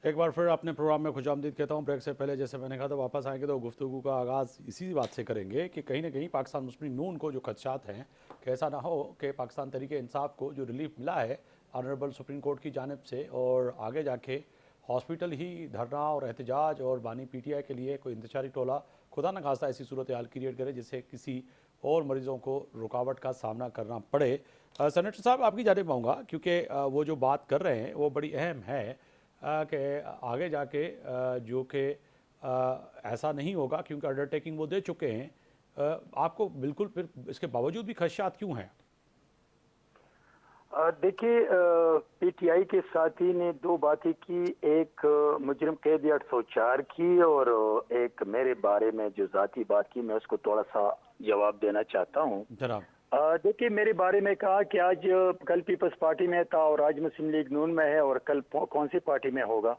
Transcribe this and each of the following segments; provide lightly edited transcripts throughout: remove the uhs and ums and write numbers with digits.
एक बार फिर अपने प्रोग्राम में खुशामदीद कहता हूँ। ब्रेक से पहले जैसे मैंने कहा था वापस आएंगे तो गुफ्तगू का आगाज़ इसी बात से करेंगे कि कहीं ना कहीं पाकिस्तान मुस्लिम नून को जो खदशात हैं कि ऐसा ना हो कि पाकिस्तान तहरीक इंसाफ को जो रिलीफ मिला है ऑनरेबल सुप्रीम कोर्ट की जानिब से और आगे जाके हॉस्पिटल ही धरना और एहतजाज और बानी पीटीआई के लिए कोई इंतशारी टोला खुदा न खास्ता ऐसी सूरत हाल क्रिएट करे जिससे किसी और मरीज़ों को रुकावट का सामना करना पड़े। सेनेटर साहब आपकी जानिब आऊँगा क्योंकि वो जो बात कर रहे हैं वो बड़ी अहम है कि आगे जाके जो कि ऐसा नहीं होगा क्योंकि अंडरटेकिंग वो दे चुके हैं। आपको बिल्कुल फिर इसके बावजूद भी खदशात क्यों हैं? देखिए, पीटीआई के साथी ने दो बातें की। एक मुजरिम कैदी 804 की और एक मेरे बारे में जो जाती बात की, मैं उसको थोड़ा सा जवाब देना चाहता हूँ। जनाब देखिए, मेरे बारे में कहा कि आज कल पीपल्स पार्टी में था और आज मुस्लिम लीग नून में है और कल कौन सी पार्टी में होगा,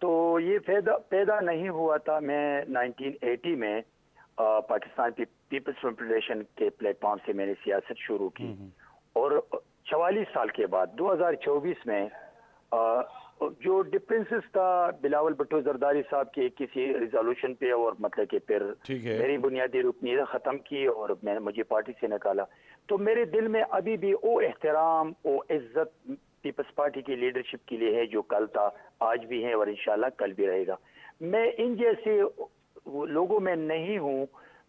तो ये पैदा नहीं हुआ था। मैं 1980 में पाकिस्तान पीपल्स फेडरेशन के प्लेटफॉर्म से मैंने सियासत शुरू की और 44 साल के बाद 2024 में जो डिफरेंसेस था बिलावल भुट्टो जरदारी साहब के किसी रिजोल्यूशन पे और मतलब कि फिर मेरी बुनियादी रुकनीयत ख़त्म की और मैंने मुझे पार्टी से निकाला, तो मेरे दिल में अभी भी वो एहतराम वो इज्जत पीपल्स पार्टी की लीडरशिप के लिए है जो कल था, आज भी है और इंशाल्लाह कल भी रहेगा। मैं इन जैसे लोगों में नहीं हूँ,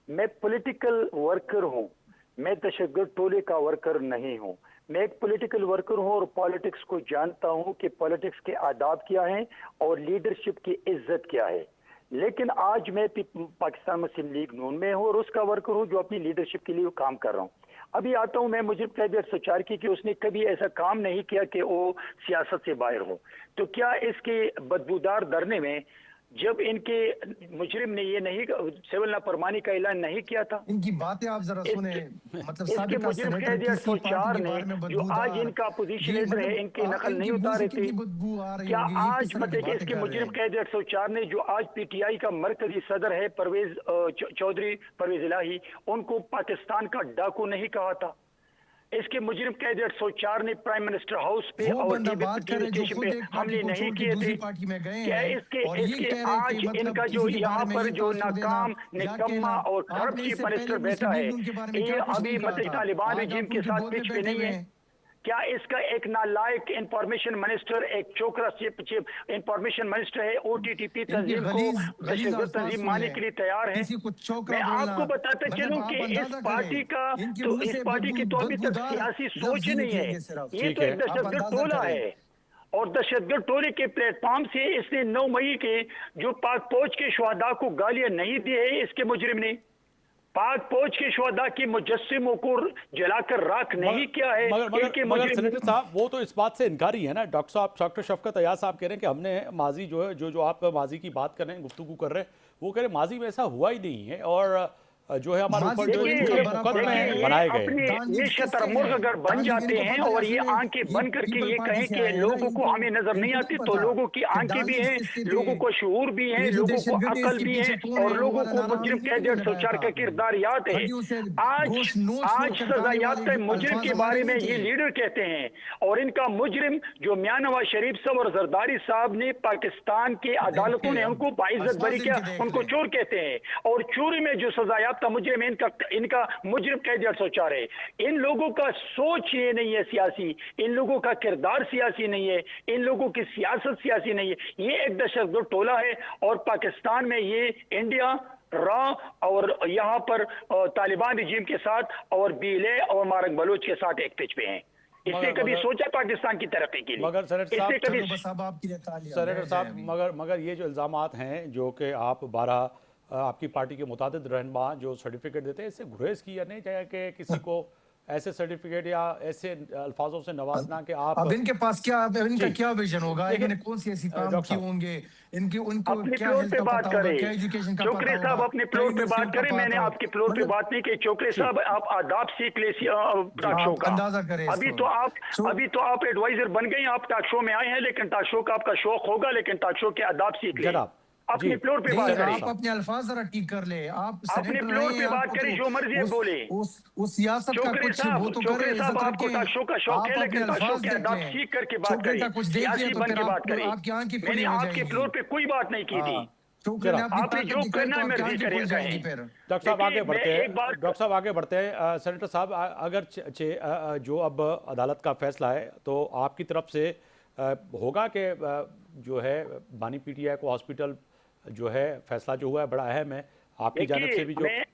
मैं पॉलिटिकल वर्कर हूँ, मैं दहशतगर्द टोले का वर्कर नहीं हूँ। मैं एक पॉलिटिकल वर्कर हूँ और पॉलिटिक्स को जानता हूँ कि पॉलिटिक्स के आदाब क्या हैं और लीडरशिप की इज्जत क्या है। लेकिन आज मैं पाकिस्तान मुस्लिम लीग नून में हूँ और उसका वर्कर हूँ जो अपनी लीडरशिप के लिए काम कर रहा हूँ। अभी आता हूँ मैं मुजरिम कैदी 804 की कि उसने कभी ऐसा काम नहीं किया कि वो सियासत से बाहर हो, तो क्या इसके बदबूदार धरने में जब इनके मुजरिम ने ये नहीं सिविल नाफरमानी का ऐलान नहीं किया था? इनकी बातें आप जरा सुने। मतलब इसके मुजरिम कैदी 804 ने जो आज इनका अपोजिशन लीडर है इनकी नकल नहीं उतारे थे। क्या आज मतलब कि इसके मुजरिम कैदी 804 ने जो आज पीटीआई का मरकजी सदर है परवेज चौधरी परवेज इलाही, उनको पाकिस्तान का डाकू नहीं कहा था? इसके मुजरिम कैदी 804 ने प्राइम मिनिस्टर हाउस पे और टीवी पे हमले नहीं किए थे? क्या इसके आज इनका जो यहाँ पर जो नाकाम निकम्मा और करप्ट चीफ मिनिस्टर बैठा है, ये अभी मतलब तालिबान रजीम के साथ पिच पे नहीं है? क्या इसका एक नालायक इंफॉर्मेशन मिनिस्टर, एक चोकरा चीफ इंफॉर्मेशन मिनिस्टर है, ओटीटीपी तंजीम को दहशतगर्द तंजीम मानने के लिए तैयार है? मैं आपको बताता चलूं कि इस पार्टी का तो इस पार्टी की तो अभी तक सियासी सोच नहीं है, ये तो एक दहशतगर्द टोला है और दहशतगर्द टोले के प्लेटफॉर्म से इसने 9 मई के जो पाक फौज के शुहदा को गालियां नहीं दी है, इसके मुजरिम ने पाक फौज के शुहदा के मुजस्सिमों को जलाकर राख नहीं किया है। मगर सेनेटर साहब वो तो इस बात से इनकारी है ना। डॉक्टर साहब डॉक्टर शफकत अयाज साहब कह रहे हैं कि हमने माजी जो है जो आप माजी की बात कर रहे हैं, गुफ्तगू कर रहे हैं, वो कह रहे हैं माजी में ऐसा हुआ ही नहीं है और जो है हमारे ऊपर जो मुकदमे बनाए गए शतरमुर्ग अगर बन जाते हैं और ये आंखें बंद करके ये कहें कि लोगों को हमें नजर नहीं आती, तो लोगों की आंखें भी हैं, लोगों को शऊर भी है, लोगों को अकल भी है और लोगों को मुजरिम कैदी 804 का किरदार याद है। आज सजा याफ्ता मुजरिम के बारे में ये लीडर कहते हैं और इनका मुजरिम जो मियां नवाज शरीफ साहब और जरदारी साहब ने पाकिस्तान के अदालतों ने उनको बाइज्जत बरी किया, उनको चोर कहते हैं और चोरी में जो सजा मुजरिम इनका मुजरिम कैदी 804 है। इन लोगों का सोच ये नहीं है सियासी, इन लोगों का किरदार सियासी नहीं है, इन लोगों की सियासत सियासी नहीं है, ये एक दहशतगर्द टोला है और पाकिस्तान में ये इंडिया रॉ और यहाँ पर तालिबान रजीम के साथ और बीले और मारक बलोच के साथ एक पिच पे हैं। इसने कभी सोचा पाकिस्तान की तरक्की के लिए? मगर सेनेटर साहब मगर ये जो इल्जामात हैं जो कि आप 12 आपकी पार्टी के मुतादिद रहनुमा जो सर्टिफिकेट देते हैं, इससे गुरेज किया नहीं जाए कि किसी को ऐसे सर्टिफिकेट या ऐसे अल्फाजों से नवाजना कि आप अब इनके पास क्या इनका क्या विजन होगा, इन्होंने कौन सी ऐसी काम किए होंगे, इनके उनको क्या हेल्थ का पता होगा, क्या एजुकेशन का पता होगा? चोकरे साहब अपने फ्लोर पे बात करें, मैंने आपके फ्लोर पे बात नहीं की। चोकरे साहब आप आदाब सीख ले टॉक शो का, अंदाजा करें। अभी तो आप एडवाइजर बन गए, आप टॉक शो में आए हैं, लेकिन टॉक शो का आपका शौक होगा, लेकिन टॉक शो के आदाब सीख ले। अपने जी फ्लोर पे जी बात सेनेटर करें, आप साहब। अपने अल्फाज जरा ठीक कर ले। आप अपने सेनेटर फ्लोर हैं, पे बात आपको करें, जो मर्जी है तो बोले। उस सियासत का कुछ वो तो करे, चौकरे साहब इज्जत आपको रखें। ताशो का शौक है, आप अपने लेकिन ताशो अल्फाज के देख अंदाज लें। सीख करके बात चोकरे करें, का कुछ देख लिया सियासी तो बन फिर के बात आप करें। आपकी आंखें मैंने खुली हो आपके जाएंगी। फ्लोर पे कोई बात नहीं की थी। हाँ, चोकरे ने जनाब अपनी आपने ताकत जो दिखाई करना तो है आपकी मर्जी आंखें खुल जाएंगी कहें। फिर। डॉक्टर साहब आगे देखिए, मैं बढ़ते हैं। एक बात, डॉक्टर साहब आगे बढ़ते हैं। सेनेटर साहब अगर जो अब अदालत का फैसला है तो आपकी तरफ से होगा कि जो है बानी पीटीआई को हॉस्पिटल जो है फैसला जो हुआ है बड़ा अहम है आपकी जानिब देखिए से भी जो मैं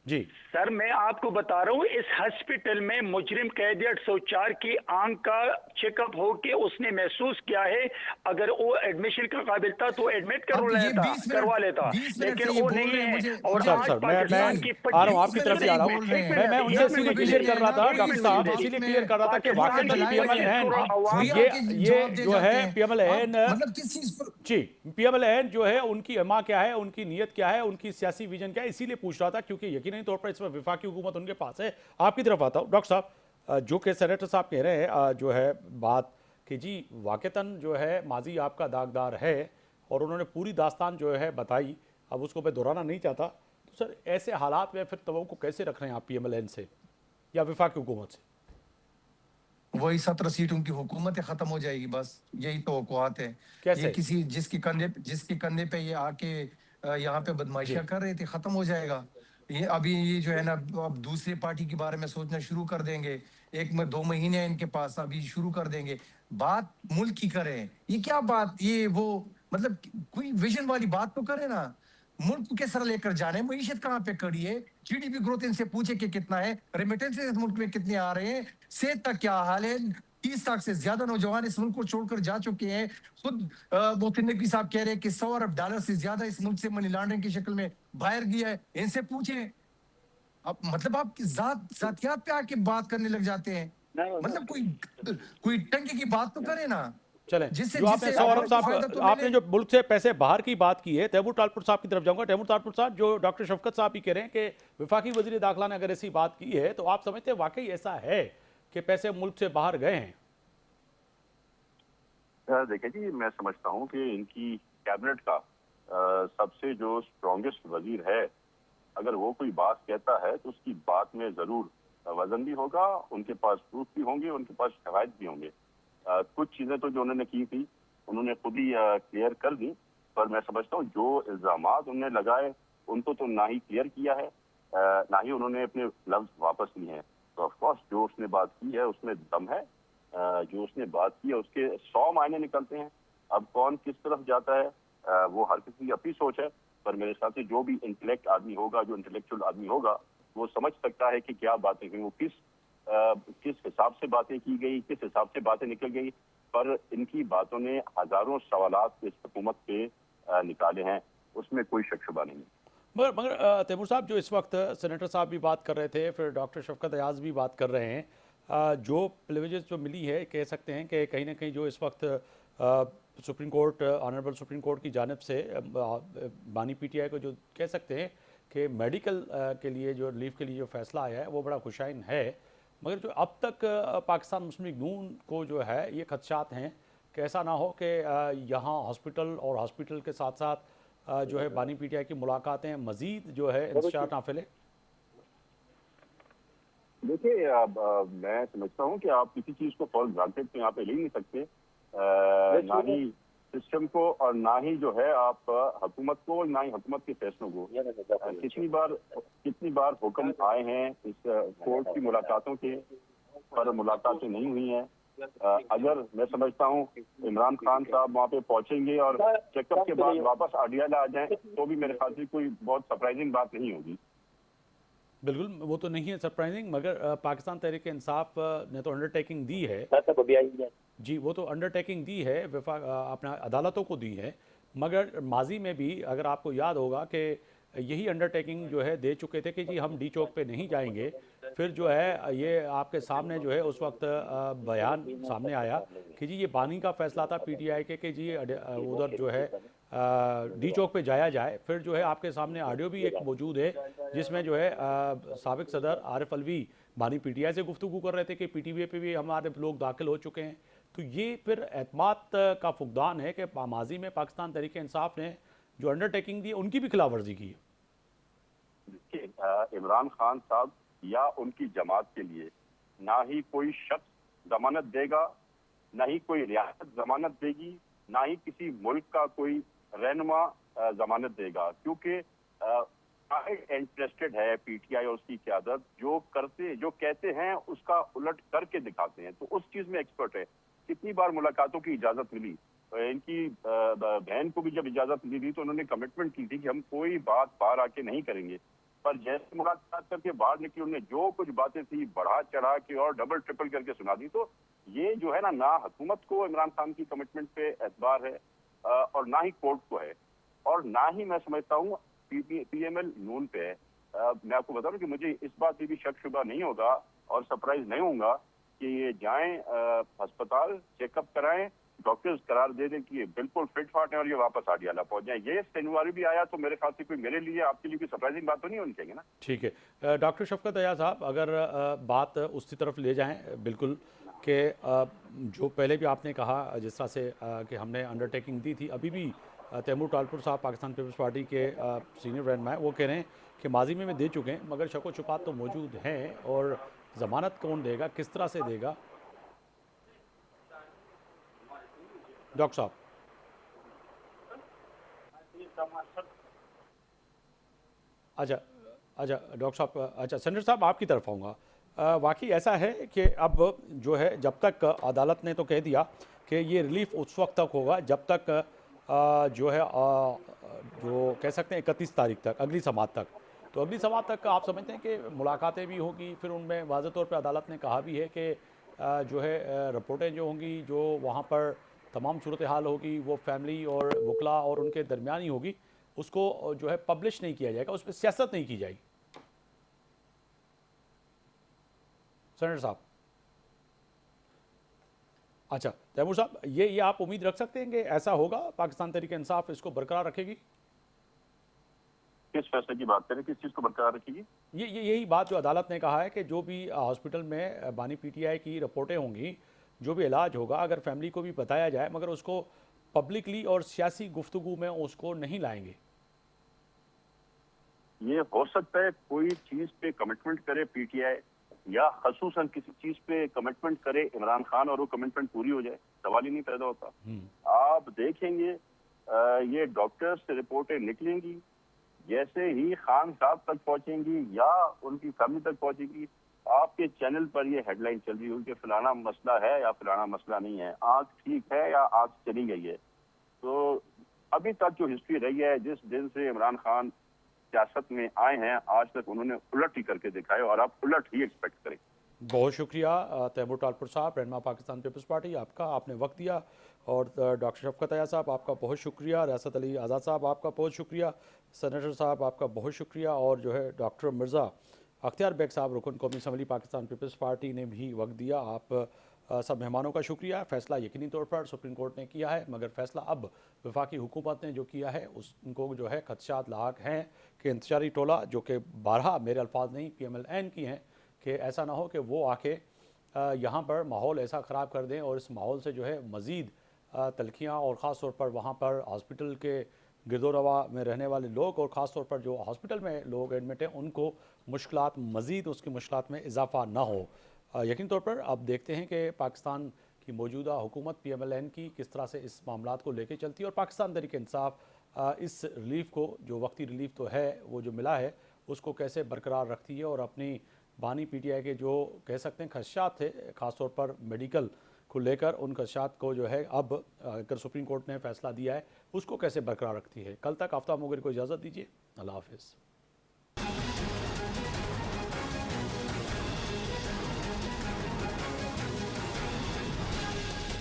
जी सर, मैं आपको बता रहा हूँ, इस हॉस्पिटल में मुजरिम कैदी 804 की आंख का चेकअप हो के उसने महसूस किया है, अगर वो एडमिशन का काबिल था तो एडमिट अब ये करवा लेता, 20 मिनट लेकिन से ये वो बोल नहीं रहे हैं है। मुझे और मुझे सर आज सर मैं पाकिस्तान की आ रहा हूँ 20 आपकी मिनट तरफ से भी आ ये रहा बोल हूँ। रहे हैं। मैं उनसे यहाँ पे इसीलिए तो क्लियर विजन कर है रहा ना, था कोई डॉक्टर इसकी साहब बात इसीलिए में क्लियर कर रहा था कि खुद वाकई आके दलाइल है। पीएमएलएन वही ये आके ये जवाब दे जो जाते है हैं। आप पीएमएलएन मतलब किस चीज पर जी पीएमएलएन जो है उनकी एमा क्या है, उनकी नीयत क्या है, उनकी सियासी विजन क्या है, इसीलिए पूछ रहा था क्योंकि यकीनी तौर पर इसमें विफाकी हुकूमत उनके पास है। आपकी तरफ आता हूँ डॉक्टर साहब। जो कि सेनेटर साहब कह रहे हैं जो है बात कि जी वाकईतन जो है माजी आपका दागदार है और उन्होंने पूरी दास्तान जो है बताई, अब उसको मैं दोहराना नहीं चाहता। तो सर ऐसे हालात में फिर तवक्को को कैसे रख रहे हैं आप पीएमएलएन से या विफाकी हुकूमत से? वही 17 सीटों की हुकूमत खत्म हो जाएगी, बस यही तवक्कुआत है। ये कैसे? किसी जिसके कंधे पे ये आके यहाँ पे जी बदमाशियां कर रहे थे, खत्म हो जाएगा। ये अभी ये जो है ना, अब दूसरी पार्टी के बारे में सोचना शुरू कर देंगे। एक में 2 महीने हैं इनके पास, अभी शुरू कर देंगे। बात मुल्क की करें, ये क्या बात, ये वो मतलब कोई विजन वाली बात तो करे ना। मुल्क को किस तरह लेकर जाने, मईशत कहाँ पे खड़ी है, जीडीपी ग्रोथ इनसे पूछे कि कितना है, रेमिटेंसेस इस मुल्क में कितने आ रहे हैं, सेहत का क्या हाल है। 30 लाख से ज्यादा नौजवान इस मुल्क को छोड़कर जा चुके हैं। खुद मोहसिन नकवी साहब कह रहे हैं कि 100 अरब डॉलर से ज्यादा इस मुल्क से मनी लॉन्ड्रिंग की शक्ल में बाहर गया है। इनसे पूछें। अब मतलब आप जातियात पे आके बात करने लग जाते हैं। मतलब कोई कोई टंकी की बात तो करे ना, चलें, जिससे जो आपने जिससे 100 अरब आपको फायदा साहब तो आपने मिले। जो मुल्क से पैसे बाहर की बात की है, तैमूर तालपुर साहब की तरफ जाऊंगा। तैमूर तालपुर साहब, जो डॉक्टर शफकत साहब ही कह रहे हैं कि विफाकी वजीर दाखिला ने अगर ऐसी बात की है तो आप समझते हैं वाकई ऐसा है कि पैसे मुल्क से बाहर गए हैं? देखिए जी, मैं समझता हूँ कि इनकी कैबिनेट का सबसे जो स्ट्रॉन्गेस्ट वजीर है, अगर वो कोई बात कहता है तो उसकी बात में जरूर वजन भी होगा, उनके पास प्रूफ भी होंगे, उनके पास शवाहिद भी होंगे। कुछ चीजें तो जो उन्होंने की थी उन्होंने खुद ही क्लियर कर दी, पर मैं समझता हूँ जो इल्जामात उन्होंने लगाए उनको तो ना ही क्लियर किया है, ना ही उन्होंने अपने लफ्ज वापस लिए हैं। तो ऑफकोर्स जो उसने बात की है उसमें दम है, जो उसने बात की है उसके 100 मायने निकलते हैं। अब कौन किस तरफ जाता है वो हर किसी की अपनी सोच है, पर मेरे हिसाब से जो भी इंटेलेक्ट आदमी होगा, जो इंटेलेक्चुअल आदमी होगा, वो समझ सकता है कि क्या बातें हुई, वो किस हिसाब से बातें की गई, किस हिसाब से बातें निकल गई। पर इनकी बातों ने हजारों सवालात इस हुकूमत पे निकाले हैं, उसमें कोई शक शुबा नहीं। मगर तैमूर साहब, जो इस वक्त सेनेटर साहब भी बात कर रहे थे, फिर डॉक्टर शफकत अयाज भी बात कर रहे हैं, जो प्रिविलेजेस जो मिली है, कह सकते हैं कि कहीं ना कहीं जो इस वक्त supreme court, honourable supreme court की जानिब से बानी पीटीआई को जो कह सकते हैं कि मेडिकल के लिए जो रिलीफ के लिए जो फैसला आया है वो बड़ा खुशाइन है। मगर जो अब तक पाकिस्तान मुस्लिम लीग नून को जो है ये खदशात हैं कि ऐसा ना हो कि यहाँ हॉस्पिटल और हॉस्पिटल के साथ साथ जो है बानी पीटीआई की मुलाकातें मजीद जो है इंतशार ना फैले। देखिए, मैं समझता हूँ कि आप किसी चीज को फॉर ग्रांटेड तो यहाँ पे ले नहीं सकते, ना ही सिस्टम को और ना ही जो है आप हुकूमत को, ना ही हुकूमत के फैसलों को। कितनी बार हुक्म आए हैं इस कोर्ट की मुलाकातों के, पर मुलाकातें नहीं हुई हैं। अगर मैं समझता हूँ इमरान खान साहब वहाँ पे पहुंचेंगे और चेकअप के बाद वापस अडियाला आ जाएं तो भी मेरे ख्याल से कोई बहुत सरप्राइजिंग बात नहीं होगी। बिल्कुल, वो तो नहीं है सरप्राइजिंग, मगर पाकिस्तान तहरीक इंसाफ ने तो अंडरटेकिंग दी है जी, वो तो अंडरटेकिंग दी है, अपना अदालतों को दी है। मगर माजी में भी अगर आपको याद होगा कि यही अंडरटेकिंग जो है दे चुके थे कि जी हम डी चौक पे नहीं जाएंगे। फिर जो है ये आपके सामने जो है उस वक्त बयान सामने आया कि जी ये बानी का फैसला था पीटीआई के कि जी उधर जो है डी चौक पे जाया जाए। फिर जो है आपके सामने ऑडियो भी एक मौजूद है जिसमें जो है साबिक सदर आरिफ अलवी बानी पीटीआई से गुफ्तगू कर रहे थे कि पीटीवी पे भी हमारे लोग दाखिल हो चुके हैं। तो ये फिर एतमाद का फुकदान है कि माजी में पाकिस्तान तहरीक इंसाफ ने जो अंडरटेकिंग दी है उनकी भी खिलाफ वर्जी की है। देखिए, इमरान खान साहब या उनकी जमात के लिए ना ही कोई शख्स जमानत देगा, ना ही कोई रियासत जमानत देगी, ना ही किसी मुल्क का कोई रहनुमा जमानत देगा, क्योंकि इंटरेस्टेड है पीटीआई और उसकी क़यादत, जो कहते हैं उसका उलट करके दिखाते हैं, तो उस चीज में एक्सपर्ट है। कितनी बार मुलाकातों की इजाजत मिली, इनकी बहन को भी जब इजाजत मिली तो उन्होंने कमिटमेंट की थी कि हम कोई बात बाहर आके नहीं करेंगे, पर जैसे मुलाकात करके बाहर निकली उन्होंने जो कुछ बातें थी बढ़ा चढ़ा के और डबल ट्रिपल करके सुना दी। तो ये जो है ना हुकूमत को इमरान खान की कमिटमेंट पे एतबार है और ना ही कोर्ट को है, और ना ही मैं समझता हूँ पीएमएल नून पे है। मैं आपको बता दूं कि मुझे इस बात पे भी शक शुबा नहीं होगा और सरप्राइज नहीं होऊंगा कि ये जाएं अस्पताल, चेकअप कराएं, डॉक्टर्स करार दे दें कि ये बिल्कुल फिट फाट है और ये वापस आडियाला पहुंच जाए। ये शनिवार भी आया तो मेरे ख्याल से कोई मेरे लिए आपके लिए कोई सरप्राइजिंग बात तो नहीं होनी चाहिए ना। ठीक है डॉक्टर शफकत अयाज साहब, अगर बात उसी तरफ ले जाएं बिल्कुल कि जो पहले भी आपने कहा जिस तरह से कि हमने अंडरटेकिंग दी थी, अभी भी तैमूर टालपुर साहब पाकिस्तान पीपल्स पार्टी के सीनियर रहनुमा हैं, वो कह रहे हैं कि माजी में दे चुके हैं मगर शक व शुबात तो मौजूद हैं, और ज़मानत कौन देगा, किस तरह से देगा? डॉक्टर साहब अच्छा डॉक्टर साहब, अच्छा सेनेटर साहब आपकी तरफ आऊँगा। वाकई ऐसा है कि अब जो है जब तक अदालत ने तो कह दिया कि ये रिलीफ उस वक्त तक होगा जब तक जो है जो कह सकते हैं 31 तारीख तक, अगली समात तक। तो अगली समात तक आप समझते हैं कि मुलाकातें भी होगी, फिर उनमें वाज़ेह तौर पे अदालत ने कहा भी है कि जो है रिपोर्टें जो होंगी, जो वहाँ पर तमाम सूरत हाल होगी वो फैमिली और वकला और उनके दरमियान ही होगी, उसको जो है पब्लिश नहीं किया जाएगा, उस पर सियासत नहीं की जाएगी। सेनेटर साहब अच्छा तैमूर साहब, ये आप उम्मीद रख सकते हैं कि ऐसा होगा, पाकिस्तान तहरीक इंसाफ इसको बरकरार रखेगी? किस फैसले की बात करें, किस चीज को बरकरार रखेगी? यही बात जो अदालत ने कहा है कि जो भी हॉस्पिटल में बानी पीटीआई की रिपोर्टें होंगी, जो भी इलाज होगा, अगर फैमिली को भी बताया जाए मगर उसको पब्लिकली और सियासी गुफ्तगू में उसको नहीं लाएंगे। ये हो सकता है कोई चीज पे कमिटमेंट करे पीटीआई, या खसूसन किसी चीज पे कमिटमेंट करे इमरान खान और वो कमिटमेंट पूरी हो जाए, सवाल ही नहीं पैदा होता। आप देखेंगे ये डॉक्टर्स से रिपोर्टें निकलेंगी, जैसे ही खान साहब तक पहुंचेंगी या उनकी फैमिली तक पहुंचेगी, आपके चैनल पर ये हेडलाइन चल रही होगी कि फलाना मसला है या फलाना मसला नहीं है, आंख ठीक है या आंख चली गई है। तो अभी तक जो हिस्ट्री रही है, जिस दिन से इमरान खान सियासत में आए हैं आज तक उन्होंने उलट ही करके दिखाए, और आप उलट ही एक्सपेक्ट करें। बहुत शुक्रिया तैमूर टालपुर साहब, रहनुमा पाकिस्तान पीपल्स पार्टी, आपका, आपने वक्त दिया, और डॉक्टर शफकत अयाज साहब आपका बहुत शुक्रिया, रियासत अली आज़ाद साहब आपका बहुत शुक्रिया, सेनेटर साहब आपका बहुत शुक्रिया, और जो है डॉक्टर मिर्ज़ा अख्तियार बेग साहब रुकन कौमी असम्बली पाकिस्तान पीपल्स पार्टी ने भी वक्त दिया। आप सब मेहमानों का शुक्रिया। फ़ैसला यकीनी तौर पर सुप्रीम कोर्ट ने किया है, मगर फ़ैसला अब वफाकी हुकूमत ने जो किया है उनको जो है खदशात लाक हैं कि इंतजारी टोला, जो कि 12 मेरे अल्फाज नहीं PMLN की हैं, कि ऐसा ना हो कि वो आके यहाँ पर माहौल ऐसा ख़राब कर दें और इस माहौल से जो है मज़ीद तलखियाँ, और ख़ास तौर पर वहाँ पर हॉस्पिटल के गिरदोरवा में रहने वाले लोग और ख़ास तौर पर जो हॉस्पिटल में लोग एडमिट हैं उनको मुश्किलात, मज़ीद उसकी मुश्किलात में इजाफ़ा ना हो। यकीन तौर पर अब देखते हैं कि पाकिस्तान की मौजूदा हुकूमत PMLN की किस तरह से इस मामलात को लेके चलती है, और पाकिस्तान तहरीक इंसाफ इस रिलीफ को, जो वक्ती रिलीफ तो है वो जो मिला है, उसको कैसे बरकरार रखती है, और अपनी बानी PTI के जो कह सकते हैं खदशात थे ख़ास तौर पर मेडिकल को लेकर, उन खदशात को जो है अब अगर सुप्रीम कोर्ट ने फ़ैसला दिया है उसको कैसे बरकरार रखती है। कल तक आफ्ताब मोगरी को इजाज़त दीजिए, अल्लाह हाफ़िज़।